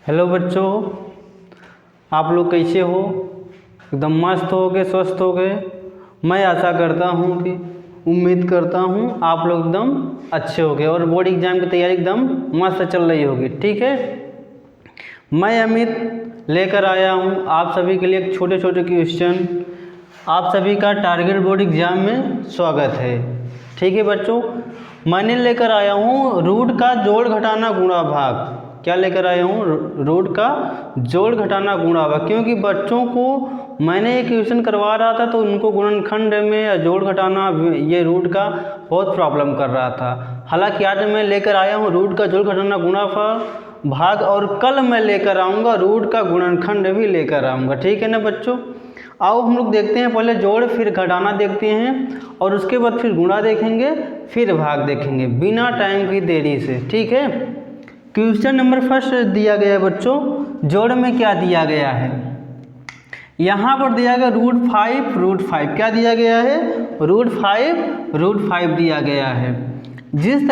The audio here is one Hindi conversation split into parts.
हेलो बच्चों, आप लोग कैसे हो? एकदम मस्त हो गए, स्वस्थ हो गए। मैं आशा करता हूँ कि उम्मीद करता हूँ आप लोग एकदम अच्छे हो गए और बोर्ड एग्ज़ाम की तैयारी एकदम मस्त चल रही होगी। ठीक है, मैं अमित लेकर आया हूँ आप सभी के लिए एक छोटे छोटे क्वेश्चन। आप सभी का टारगेट बोर्ड एग्ज़ाम में स्वागत है। ठीक है बच्चों, मैंने लेकर आया हूँ रूट का जोड़ घटाना गुणा भाग। क्या लेकर आया हूँ? रूट का जोड़ घटाना गुणा भाग। क्योंकि बच्चों को मैंने ये क्वेश्चन करवा रहा था तो उनको गुणनखंड में या जोड़ घटाना ये रूट का बहुत प्रॉब्लम कर रहा था। हालांकि आज मैं लेकर आया हूँ रूट का जोड़ घटाना गुणा भाग और कल मैं लेकर आऊँगा रूट का गुणनखंड भी लेकर आऊँगा। ठीक है ना बच्चों? आओ हम लोग देखते हैं, पहले जोड़ फिर घटाना देखते हैं और उसके बाद फिर गुणा देखेंगे, फिर भाग देखेंगे बिना टाइम की देरी से। ठीक है, क्वेश्चन नंबर फर्स्ट दिया गया है बच्चों। जोड़ में क्या दिया गया है? यहाँ पर दिया गया रूट फाइव। क्या दिया गया है? रूट फाइव दिया गया है। जिस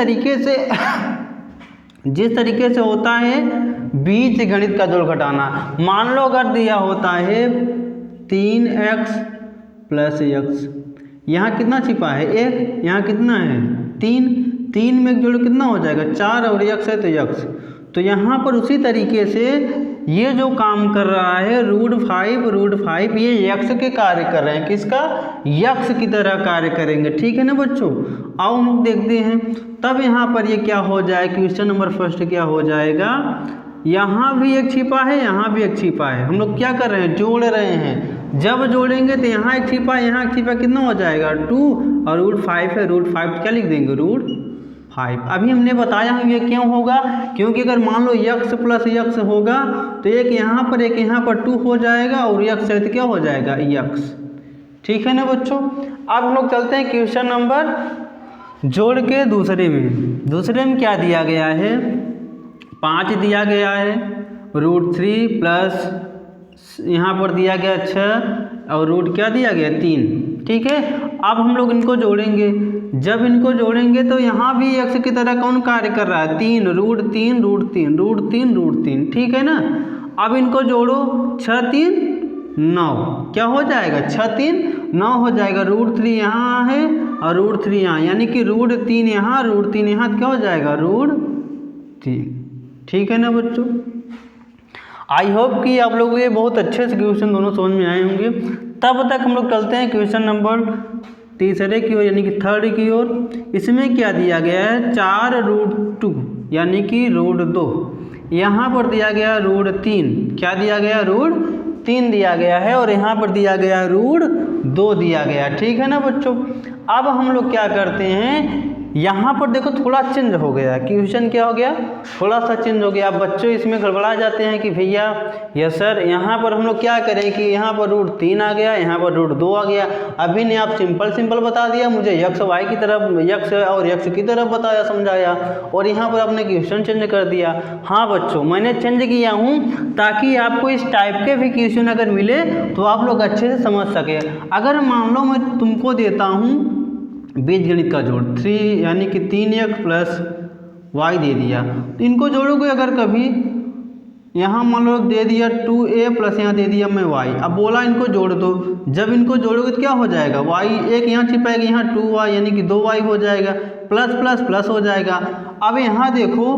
तरीके से होता है बीज गणित का जोड़ घटाना, मान लो अगर दिया होता है 3x प्लस x, यहाँ कितना छिपा है? 1, यहाँ कितना है? 3 में एक जोड़ कितना हो जाएगा? 4 और x है तो x। तो यहाँ पर उसी तरीके से ये जो काम कर रहा है रूट फाइव ये x के कार्य कर रहे हैं। किसका? x की तरह कार्य करेंगे। ठीक है ना बच्चों? आओ हम लोग देखते हैं। तब यहाँ पर ये क्या हो जाए? क्वेश्चन नंबर फर्स्ट क्या हो जाएगा? यहाँ भी एक छिपा है, यहाँ भी एक छिपा है। हम लोग क्या कर रहे हैं? जोड़ रहे हैं। जब जोड़ेंगे तो यहाँ एक छिपा, यहाँ एक छिपा, कितना हो जाएगा? 2 और रूट 5 है। रूट 5 क्या लिख देंगे? रूट 5। अभी हमने बताया हम ये क्यों होगा, क्योंकि अगर मान लो x प्लस x होगा तो एक यहाँ पर 2 हो जाएगा और x है तो क्या हो जाएगा? x। ठीक है ना बच्चों? अब हम लोग चलते हैं क्वेश्चन नंबर जोड़ के दूसरे में क्या दिया गया है? 5 दिया गया है, रूट 3 प्लस यहाँ पर दिया गया 6 और रूट क्या दिया गया? 3। ठीक है, अब हम लोग इनको जोड़ेंगे। जब इनको जोड़ेंगे तो यहाँ भी x की तरह कौन कार्य कर रहा है? 3 रूट 3। ठीक है ना? अब इनको जोड़ो, 6 3 9, क्या हो जाएगा? 6 3 9 हो जाएगा। रूट 3 यहाँ है और रूट 3 यहाँ, यानी कि रूट 3 यहाँ, रूट 3 यहाँ, क्या हो जाएगा? रूट 3। ठीक है ना बच्चों? आई होप कि आप लोगों को ये बहुत अच्छे से क्वेश्चन दोनों समझ में आए होंगे। तब तक हम लोग चलते हैं क्वेश्चन नंबर तीसरे की ओर, यानी कि थर्ड की ओर। इसमें क्या दिया गया है? 4 रूट 2 यानी कि रूट 2। यहाँ पर दिया गया रूट 3। क्या दिया गया? रूट 3 दिया गया है और यहाँ पर दिया गया रूट 2 दिया गया। ठीक है ना बच्चों? अब हम लोग क्या करते हैं, यहाँ पर देखो थोड़ा चेंज हो गया। क्वेश्चन क्या हो गया? थोड़ा सा चेंज हो गया। अब बच्चों इसमें गड़बड़ा जाते हैं कि भैया यस सर, यहाँ पर हम लोग क्या करें कि यहाँ पर रूट 3 आ गया, यहाँ पर रूट 2 आ गया। अभी ने आप सिंपल बता दिया मुझे, x y की तरफ, x और x की तरफ बताया, समझाया, और यहाँ पर आपने क्वेश्चन चेंज कर दिया। हाँ बच्चों, मैंने चेंज किया हूँ ताकि आपको इस टाइप के भी क्वेश्चन अगर मिले तो आप लोग अच्छे से समझ सके। अगर मान लो मैं तुमको देता हूँ बीजगणित का जोड़ 3 यानी कि 3x प्लस y दे दिया, तो इनको जोड़ोगे अगर कभी, यहाँ मान लो दे दिया 2a प्लस यहाँ दे दिया मैं y। अब बोला इनको जोड़ दो। जब इनको जोड़ोगे तो क्या हो जाएगा? y एक यहाँ छिपाएगा, यहाँ 2y यानी कि 2y हो जाएगा, प्लस प्लस प्लस हो जाएगा। अब यहाँ देखो,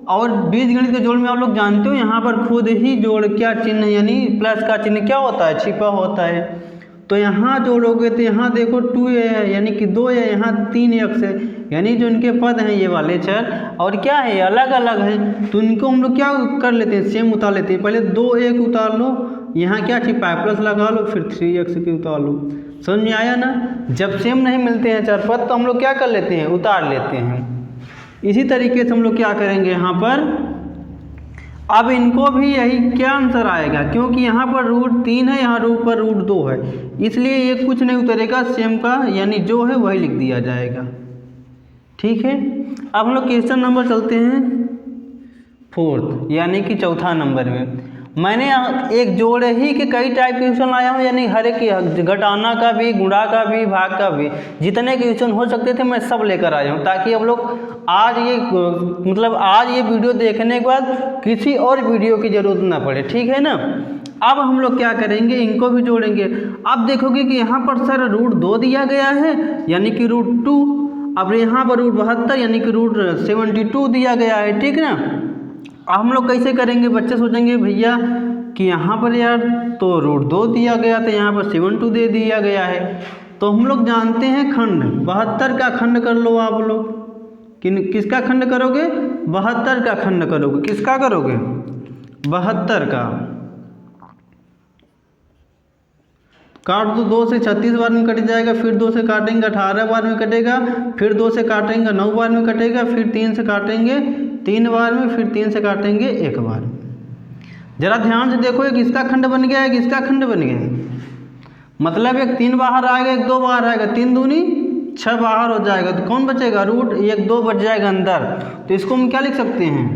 और बीजगणित के जोड़ में आप लोग जानते हो यहाँ पर खुद ही जोड़ क्या चिन्ह, यानी प्लस का चिन्ह क्या होता है? छिपा होता है। तो यहाँ जोड़ोगे तो यहाँ देखो 2a है यानी कि 2 है, यहाँ 3x है, यानी जो इनके पद हैं ये वाले चर और क्या है? अलग अलग है। तो इनको हम लोग क्या कर लेते हैं? सेम उतार लेते हैं। पहले 2a को उतार लो, यहाँ क्या छिपा है? प्लस लगा लो, फिर 3x के उतार लो। समझ में आया ना? जब सेम नहीं मिलते हैं चर पद तो हम लोग क्या कर लेते हैं? उतार लेते हैं। इसी तरीके से हम लोग क्या करेंगे यहाँ पर, अब इनको भी यही क्या आंसर आएगा, क्योंकि यहाँ पर रूट 3 है, यहाँ पर रूट 2 है, इसलिए ये कुछ नहीं उतरेगा, सेम का यानी जो है वही लिख दिया जाएगा। ठीक है, अब हम लोग क्वेश्चन नंबर चलते हैं फोर्थ यानी कि चौथा नंबर में। मैंने एक जोड़े ही के कई टाइप के क्वेश्चन लाया हूँ, यानी हर एक घटाना का भी, गुणा का भी, भाग का भी, जितने क्वेश्चन हो सकते थे मैं सब लेकर आया हूँ, ताकि अब लोग आज ये वीडियो देखने के बाद किसी और वीडियो की ज़रूरत ना पड़े, ठीक है ना। अब हम लोग क्या करेंगे, इनको भी जोड़ेंगे। अब देखोगे कि यहाँ पर सर √2 दिया गया है, यानी कि √2। अब यहाँ पर √72 यानी कि √72 दिया गया है, ठीक ना। अब हम लोग कैसे करेंगे, बच्चे सोचेंगे भैया कि यहाँ पर यार तो √2 दिया गया था, यहाँ पर 72 दे दिया गया है। तो हम लोग जानते हैं खंड, 72 का खंड कर लो आप लोग। किसका खंड करोगे, 72 का खंड करोगे। किसका करोगे, 72 का। काट दो, 2 से 36 बार में कट जाएगा, फिर 2 से काटेंगे 18 बार में कटेगा, फिर 2 से काटेंगे 9 बार में कटेगा, फिर 3 से काटेंगे 3 बार में, फिर 3 से काटेंगे 1 बार में। जरा ध्यान से देखो, एक इसका खंड बन गया है, किसका खंड बन गया है, मतलब एक 3 बाहर आएगा, एक 2 बाहर आएगा, 3 दूनी 6 बाहर हो जाएगा, तो कौन बचेगा, √1 2 बच जाएगा अंदर। तो इसको हम क्या लिख सकते हैं,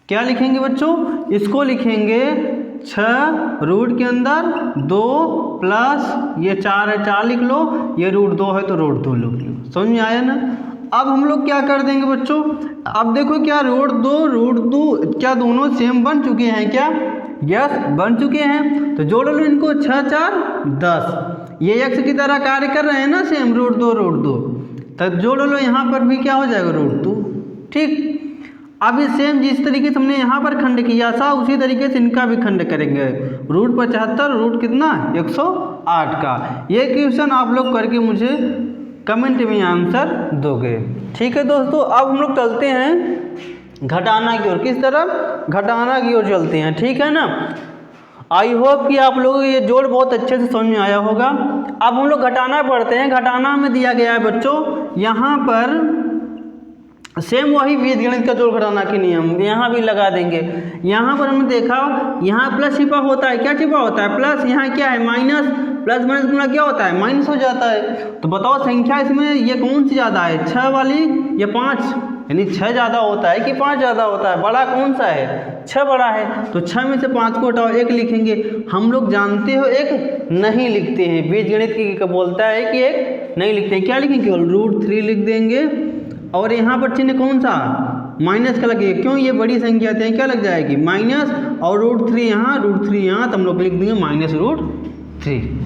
क्या लिखेंगे बच्चों, इसको लिखेंगे 6 रूट के अंदर 2 प्लस ये 4 है, 4 लिख लो, ये √2 है तो √2 लिख लो। समझ में आया ना। अब हम लोग क्या कर देंगे बच्चों, अब देखो क्या √2 क्या दोनों सेम बन चुके हैं क्या, यस बन चुके हैं। तो जोड़ लो इनको, 6 4 10, ये x की तरह कार्य कर रहे हैं ना सेम, √2 तब जोड़ लो, यहाँ पर भी क्या हो जाएगा, √2, ठीक। अब ये सेम जिस तरीके से हमने यहाँ पर खंड किया था, उसी तरीके से इनका भी खंड करेंगे। √75 रूट कितना, 108 का। ये क्वेश्चन आप लोग करके मुझे कमेंट में आंसर दोगे, ठीक है दोस्तों। अब हम लोग चलते हैं घटाना की ओर, किस तरफ, घटाना की ओर चलते हैं, ठीक है ना। आई होप कि आप लोगों को ये जोड़ बहुत अच्छे से समझ में आया होगा। अब हम लोग घटाना पढ़ते हैं। घटाना में दिया गया है बच्चों, यहाँ पर सेम वही बीजगणित का जोड़ घटाना के नियम यहाँ भी लगा देंगे। यहाँ पर हमने देखा, यहाँ प्लस छिपा होता है, क्या छिपा होता है, प्लस, यहाँ क्या है माइनस, प्लस माइनस गुना क्या होता है, माइनस हो जाता है। तो बताओ संख्या इसमें ये कौन सी ज़्यादा है, 6 वाली या 5, यानी 6 ज़्यादा होता है कि 5 ज़्यादा होता है, बड़ा कौन सा है, 6 बड़ा है। तो 6 में से 5 को हटाओ, 1 लिखेंगे। हम लोग जानते हो 1 नहीं लिखते हैं, बीजगणित की बोलता है कि 1 नहीं लिखते हैं, क्या लिखेंगे, केवल √3 लिख देंगे। और यहाँ पर चिन्ह कौन सा, माइनस का लगेगा, क्यों, ये बड़ी संख्या थे, क्या लग जाएगी, माइनस, और √3 यहाँ, √3 यहाँ, तो हम लोग लिख देंगे -√3,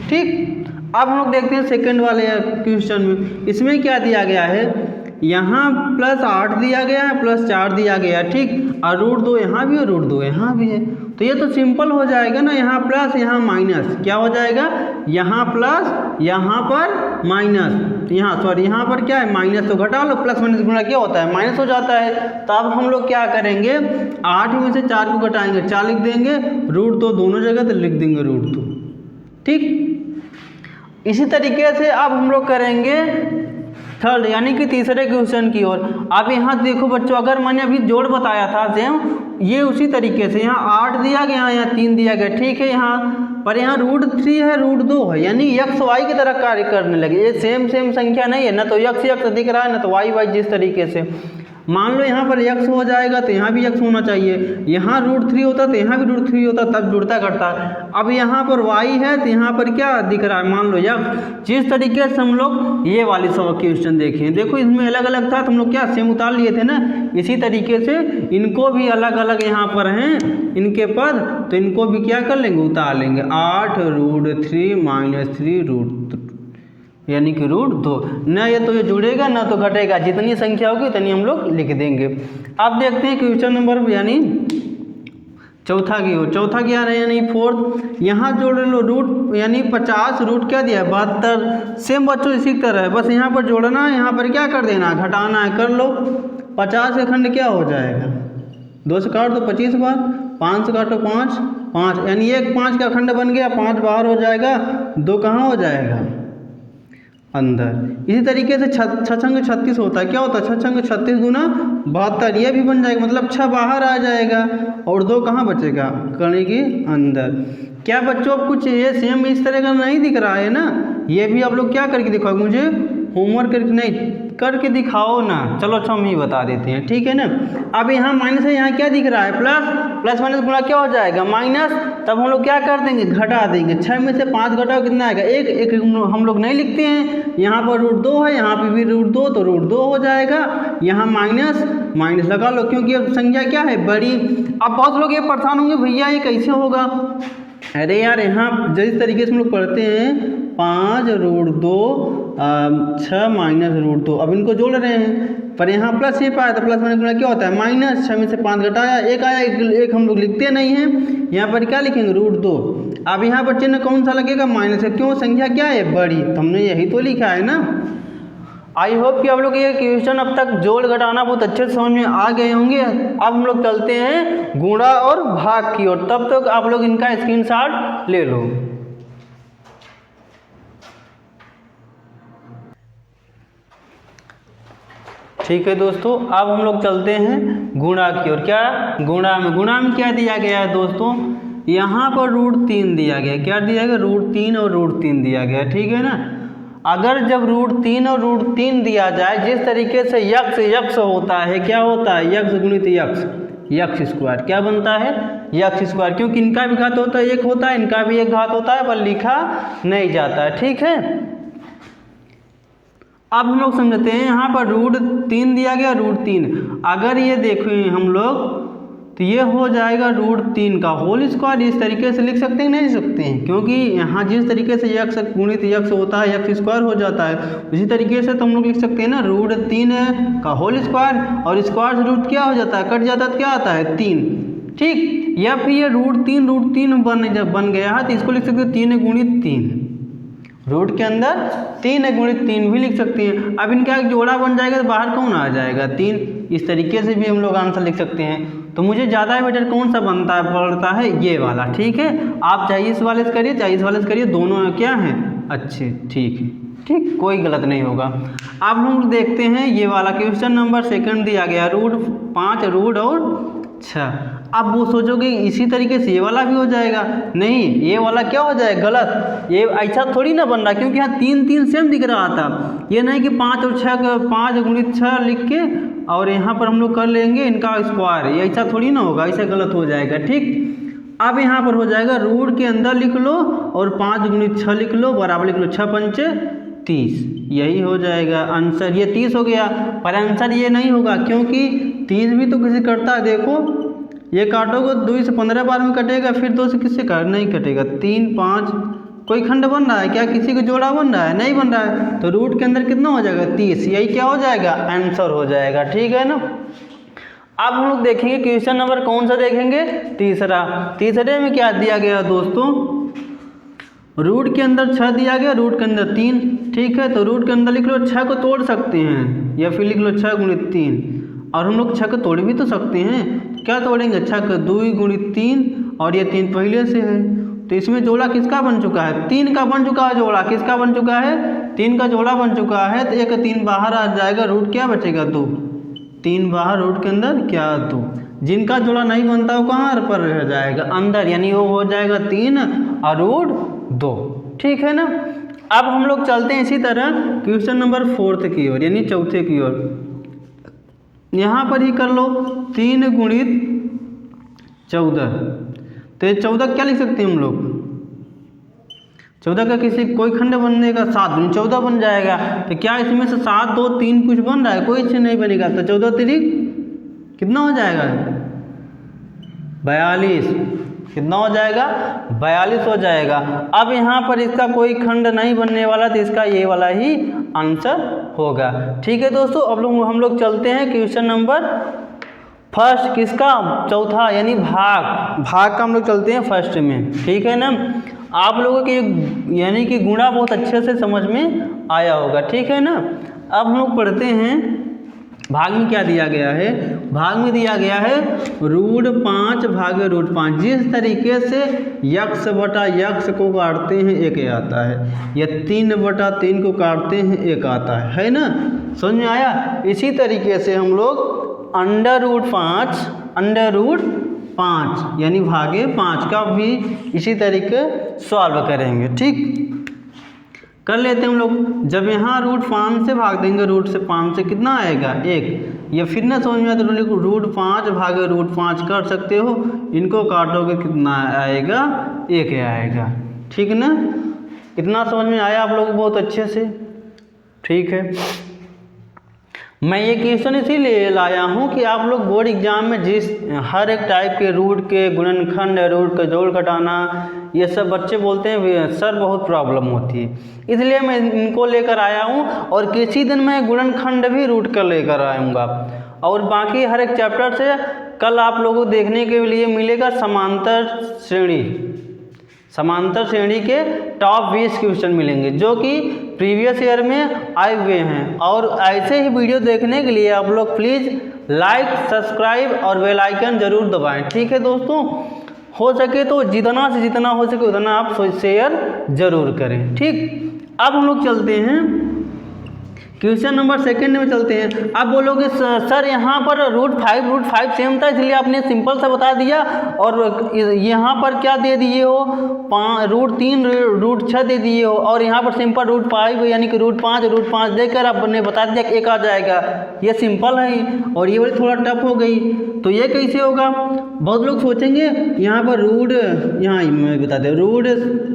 ठीक। अब हम लोग देखते हैं सेकंड वाले क्वेश्चन में, इसमें क्या दिया गया है, यहाँ +8 दिया गया है, +4 दिया गया है, ठीक, और √2 यहाँ भी है, √2 यहाँ भी है। तो ये तो सिंपल हो जाएगा ना, यहाँ प्लस यहाँ माइनस, क्या हो जाएगा, यहाँ प्लस यहाँ पर माइनस, यहाँ सॉरी यहाँ पर क्या है माइनस, तो घटा लो, प्लस माइनस गुणा क्या होता है, माइनस हो जाता है। तो अब हम लोग क्या करेंगे, 8 में से 4 को घटाएंगे, 4 लिख देंगे, √2 दोनों जगह तो लिख देंगे √2, ठीक। इसी तरीके से अब हम लोग करेंगे थर्ड यानी कि तीसरे क्वेश्चन की ओर। अब यहाँ देखो बच्चों, अगर मैंने अभी जोड़ बताया था सेम, ये उसी तरीके से यहाँ 8 दिया गया, यहाँ 3 दिया गया, ठीक है। यहाँ पर यहाँ √3 है, √2 है, यानी x y की तरह कार्य करने लगे। ये सेम संख्या नहीं है, ना तो x दिख रहा है, ना तो y जिस तरीके से। मान लो यहाँ पर x हो जाएगा तो यहाँ भी x होना चाहिए, यहाँ √3 होता तो यहाँ भी √3 होता, तब जुड़ता करता। अब यहाँ पर y है तो यहाँ पर क्या दिख रहा है, मान लो x। जिस तरीके से हम लोग ये वाली सब क्वेश्चन देखें, देखो इसमें अलग अलग था तो हम लोग क्या सेम उतार लिए थे ना, इसी तरीके से इनको भी अलग अलग यहाँ पर हैं इनके पद, तो इनको भी क्या कर लेंगे, उतार लेंगे। 8 √3 -3 यानी कि √2, न ये तो ये जुड़ेगा ना तो घटेगा, जितनी संख्या होगी उतनी हम लोग लिख देंगे। अब देखते हैं क्वेश्चन नंबर यानी चौथा की ओर। चौथा क्या है यानी 4th, यहाँ जोड़ लो रूट यानी 50 रूट क्या दिया है 72। सेम बच्चों इसी तरह है, बस यहाँ पर जोड़ना है, यहाँ पर क्या कर देना है, घटाना है, कर लो। 50 का खंड क्या हो जाएगा, 2 से काट दो 25 बार, 5 से काटो 5 5, यानी एक 5 का खंड बन गया, 5 बाहर हो जाएगा, 2 कहाँ हो जाएगा अंदर। इसी तरीके से 6×6 = 36 होता है, क्या होता है 6×6 = 36 गुना 72, ये भी बन जाएगा, मतलब 6 बाहर आ जाएगा और 2 कहाँ बचेगा, कणी के अंदर। क्या बच्चों अब कुछ ये सेम इस तरह का नहीं दिख रहा है ना, ये भी आप लोग क्या करके दिखाओगे, मुझे होमवर्क करके नहीं करके दिखाओ ना। चलो अच्छा हम ही बता देते हैं, ठीक है ना। अब यहाँ माइनस है, यहाँ क्या दिख रहा है प्लस, प्लस माइनस गुणा क्या हो जाएगा माइनस। तब हम लोग क्या कर देंगे घटा देंगे, 6 में से 5 घटाओ कितना आएगा 1, 1 हम लोग नहीं लिखते हैं। यहाँ पर √2 है, यहाँ पे भी √2 तो √2 हो जाएगा। यहाँ माइनस माइनस लगा लो क्योंकि अब संख्या क्या है बड़ी। अब बहुत लोग ये परेशान होंगे भैया ये कैसे होगा। अरे यार यहाँ जिस तरीके से हम लोग पढ़ते हैं 5 √2 6 माइनस √2, अब इनको जोड़ रहे हैं पर यहाँ प्लस ये पाया तो प्लस माइनस गुणा क्या होता है माइनस। 6 में से 5 घटाया 1 आया, एक हम लोग लिखते नहीं हैं, यहाँ पर क्या लिखेंगे √2। अब यहाँ पर चिन्ह कौन सा लगेगा माइनस है, क्यों संख्या क्या है बड़ी, तो हमने यही तो लिखा है ना। आई होप कि आप लोग ये क्वेश्चन अब तक जोड़ घटाना बहुत अच्छे से समझ में आ गए होंगे। अब हम लोग चलते हैं गुणा और भाग की ओर, तब तक आप लोग इनका स्क्रीनशॉट ले लो। ठीक है दोस्तों, अब हम लोग चलते हैं गुणा की ओर। क्या गुणा में क्या दिया गया है दोस्तों, यहाँ पर √3 दिया गया, क्या दिया गया √3 और √3 दिया गया, ठीक है ना। अगर जब √3 और √3 दिया जाए, जिस तरीके से यक्ष होता है, क्या होता है यक्ष गुणित यक्ष स्क्वायर, क्या बनता है यक्ष स्क्वायर, क्योंकि इनका भी घात होता है एक होता है, इनका भी एक घात होता है पर लिखा नहीं जाता है, ठीक है। अब हम लोग समझते हैं यहाँ पर √3 दिया गया √3, अगर ये देखें हम लोग तो ये हो जाएगा √3 का होल स्क्वायर। इस तरीके से लिख सकते हैं नहीं लिख सकते हैं, क्योंकि यहाँ जिस तरीके से यक्ष गुणित यक्ष होता है यक्ष स्क्वायर हो जाता है, उसी तरीके से तो हम लोग लिख सकते हैं ना √3 का होल स्क्वायर, और स्क्वायर से रूट क्या हो जाता है कट जाता है तो क्या आता है 3, ठीक। या फिर ये √3 बन गया है तो इसको लिख सकते हैं 3 गुणित 3, रूट के अंदर 3 गुणित 3 भी लिख सकते हैं। अब इनका एक जोड़ा बन जाएगा तो बाहर कौन आ जाएगा 3, इस तरीके से भी हम लोग आंसर लिख सकते हैं। तो मुझे ज़्यादा बेटर कौन सा पड़ता है ये वाला, ठीक है। आप चाहे इस वाले से करिए चाहे इस वाले से करिए, दोनों क्या हैं अच्छे, ठीक है, ठीक, कोई गलत नहीं होगा। अब हम देखते हैं ये वाला क्वेश्चन नंबर 2 दिया गया √5 √ और 6। अब वो सोचोगे इसी तरीके से ये वाला भी हो जाएगा, नहीं ये वाला क्या हो जाएगा गलत, ये ऐसा थोड़ी ना बन रहा, क्योंकि यहाँ 3 सेम दिख रहा था। ये नहीं कि 5 और 6 का 5 गुणित 6 लिख के और यहाँ पर हम लोग कर लेंगे इनका स्क्वायर, ये ऐसा थोड़ी ना होगा, ऐसा गलत हो जाएगा, ठीक। अब यहाँ पर हो जाएगा रूट के अंदर लिख लो और 5 गुणित 6 लिख लो, बराबर लिख लो 6 पंचे 30, यही हो जाएगा आंसर। ये 30 हो गया, पर आंसर ये नहीं होगा क्योंकि 30 भी तो किसी करता है, देखो ये काटोगे 2 से 15 बार में कटेगा, फिर 2 से किससे काट नहीं कटेगा, 3 5 कोई खंड बन रहा है क्या, किसी को जोड़ा बन रहा है नहीं बन रहा है, तो रूट के अंदर कितना हो जाएगा 30, यही क्या हो जाएगा आंसर हो जाएगा, ठीक है ना। अब हम लोग देखेंगे क्वेश्चन नंबर कौन सा देखेंगे, तीसरे में क्या दिया गया दोस्तों, रूट के अंदर 6 दिया गया, रूट के अंदर 3, ठीक है। तो रूट के अंदर लिख लो 6 को तोड़ सकते हैं, या फिर लिख लो 6 गुणित 3, और हम लोग 6 को तोड़ भी तो सकते हैं, क्या तोड़ेंगे 6 का 2 गुणित 3, और ये 3 पहले से है, तो इसमें जोड़ा किसका बन चुका है 3 का बन चुका है, जोड़ा किसका बन चुका है 3 का जोड़ा बन चुका है, तो एक 3 बाहर आ जाएगा, रूट क्या बचेगा 2, 3 बाहर, रूट के अंदर क्या 2, जिनका जोड़ा नहीं बनता वो कहाँ पर रह जाएगा अंदर, यानी वो हो जाएगा 3 और रूट 2, ठीक है ना। अब हम लोग चलते हैं इसी तरह क्वेश्चन नंबर 4 की ओर, यानी चौथे की ओर। यहाँ पर ही कर लो 3 गुणित 14, तो 14 क्या लिख सकते हैं हम लोग, 14 का किसी कोई खंड बनने का 7 गुणित 14 बन जाएगा, तो क्या इसमें से 7 2 3 कुछ बन रहा है, कोई चीज नहीं बनेगा, तो 14 तिरिक कितना हो जाएगा 42, कितना हो जाएगा 42 हो जाएगा। अब यहाँ पर इसका कोई खंड नहीं बनने वाला, तो इसका ये वाला ही आंसर होगा, ठीक है दोस्तों। अब हम लोग चलते हैं क्वेश्चन नंबर 1 किसका, चौथा, यानी भाग का हम लोग चलते हैं 1 में, ठीक है ना। आप लोगों के यानी कि गुणा बहुत अच्छे से समझ में आया होगा, ठीक है ना। अब हम लोग पढ़ते हैं भाग में क्या दिया गया है, भाग में दिया गया है √5 भागे √5, जिस तरीके से यक्ष बटा यक्ष को काटते हैं 1 आता है, या 3 बटा 3 को काटते हैं 1 आता है ना, समझ में आया। इसी तरीके से हम लोग √5 यानी भागे 5 का भी इसी तरीके सॉल्व करेंगे, ठीक। कर लेते हैं हम लोग। जब यहाँ रूट 5 से भाग देंगे, रूट से 5 से कितना आएगा 1। ये फिर ना समझ में आता तो रूट 5 भागे रूट 5 कर सकते हो, इनको काटोगे कितना आएगा 1 आएगा। ठीक है ना, इतना समझ में आया आप लोग को बहुत अच्छे से। ठीक है, मैं ये क्वेश्चन इसीलिए लाया हूँ कि आप लोग बोर्ड एग्जाम में जिस हर एक टाइप के रूट के गुणनखंड, रूट का जोड़ घटाना, ये सब बच्चे बोलते हैं सर बहुत प्रॉब्लम होती है, इसलिए मैं इनको लेकर आया हूँ। और किसी दिन मैं गुणनखंड भी रूट का लेकर आऊँगा। और बाकी हर एक चैप्टर से कल आप लोगों को देखने के लिए मिलेगा समांतर श्रेणी। समांतर श्रेणी के टॉप 20 क्वेश्चन मिलेंगे जो कि प्रीवियस ईयर में आए हुए हैं। और ऐसे ही वीडियो देखने के लिए आप लोग प्लीज़ लाइक, सब्सक्राइब और बेल आइकन ज़रूर दबाएं। ठीक है दोस्तों, हो सके तो जितना से जितना हो सके उतना आप शेयर ज़रूर करें। ठीक, अब हम लोग चलते हैं क्वेश्चन नंबर 2 में चलते हैं। अब बोलोगे सर यहाँ पर रूट 5 सेम था इसलिए आपने सिंपल सा बता दिया, और यहाँ पर क्या दे दिए हो रूट 3 रूट 6 दे दिए हो, और यहाँ पर सिंपल रूट 5 यानी कि रूट 5 देकर आपने बता दिया कि 1 आ जाएगा। ये सिंपल है और ये वाली थोड़ा टफ हो गई, तो ये कैसे होगा? बहुत लोग सोचेंगे यहाँ पर रूट, यहाँ मैं बता दें रूट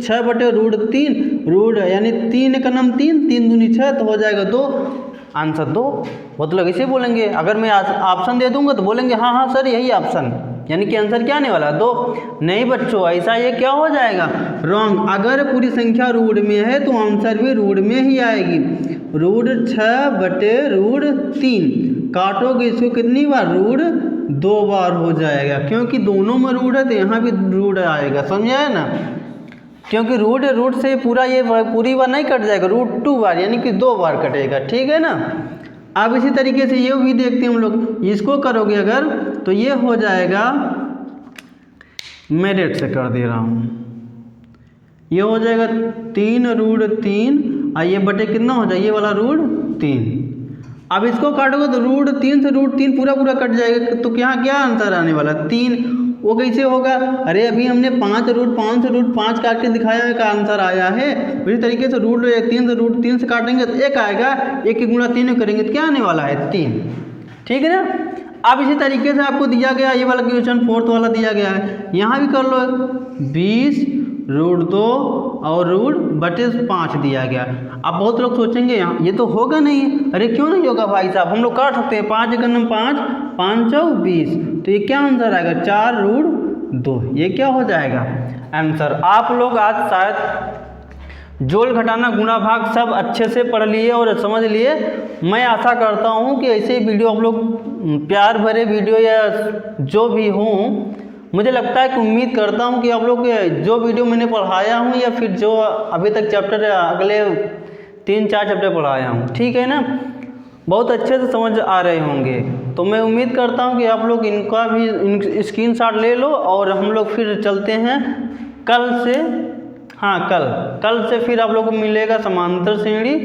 6 बटे रूट 3, रूट यानी 3 का नाम 3 दूनी 6 तो हो जाएगा 2, आंसर 2। बहुत लोग इसे बोलेंगे, अगर मैं ऑप्शन दे दूंगा तो बोलेंगे हाँ सर यही ऑप्शन, यानी कि आंसर क्या आने वाला 2। नहीं बच्चों, ऐसा ये क्या हो जाएगा रॉन्ग। अगर पूरी संख्या रूट में है तो आंसर भी रूट में ही आएगी। रूट 6 बटे रूट 3 काटोगे इसको कितनी बार? रूट 2 बार हो जाएगा, क्योंकि दोनों में रूट है तो यहाँ भी रूट आएगा। समझ आया ना, क्योंकि रूट से पूरा ये पूरी बार नहीं कट जाएगा, रूट 2 बार यानी कि 2 बार कटेगा। ठीक है ना, अब इसी तरीके से ये भी देखते हैं हम लोग। इसको करोगे अगर तो ये हो जाएगा, मैं डेट से कर दे रहा हूँ, ये हो जाएगा 3 रूट 3 और ये बटे कितना हो जाएगा, ये वाला रूट 3। अब इसको काटोगे तो रूट 3 से रूट 3 पूरा पूरा कट जाएगा, तो क्या आंसर आने वाला 3। वो कैसे होगा? अरे अभी हमने 5 रूट 5 से रूट 5 काट के दिखाया है, का आंसर आया है। उसी तरीके से रूट 3 से रूट 3 से काटेंगे तो 1 आएगा, 1 की गुणा 3 करेंगे तो क्या आने वाला है 3। ठीक है ना, अब इसी तरीके से आपको दिया गया ये वाला क्वेश्चन 4th वाला दिया गया है, यहाँ भी कर लो 20 रूट 2 और रूट बटे 5 दिया गया। अब बहुत लोग सोचेंगे ये तो होगा नहीं, अरे क्यों नहीं होगा भाई साहब, हम लोग काट सकते हैं। 5 एक 5 5 चौ 20, तो ये क्या आंसर आएगा 4 रूट 2, ये क्या हो जाएगा आंसर। आप लोग आज शायद जोड़ घटाना गुणा भाग सब अच्छे से पढ़ लिए और समझ लिए। मैं आशा करता हूँ कि ऐसे वीडियो आप लोग प्यार भरे वीडियो या जो भी हों, मुझे लगता है कि उम्मीद करता हूँ कि आप लोग जो वीडियो मैंने पढ़ाया हूँ या फिर जो अभी तक चैप्टर अगले 3-4 चैप्टर पढ़ाया हूँ, ठीक है ना, बहुत अच्छे से समझ आ रहे होंगे। तो मैं उम्मीद करता हूँ कि आप लोग इनका भी स्क्रीनशॉट ले लो और हम लोग फिर चलते हैं कल से। हाँ, कल से फिर आप लोग को मिलेगा समांतर श्रेणी।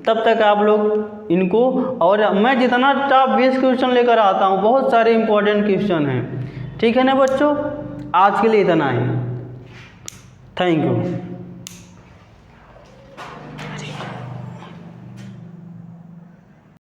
तब तक आप लोग इनको, और मैं जितना टॉप 20 क्वेश्चन लेकर आता हूँ, बहुत सारे इंपॉर्टेंट क्वेश्चन हैं। ठीक है ना बच्चों, आज के लिए इतना ही। Thank you.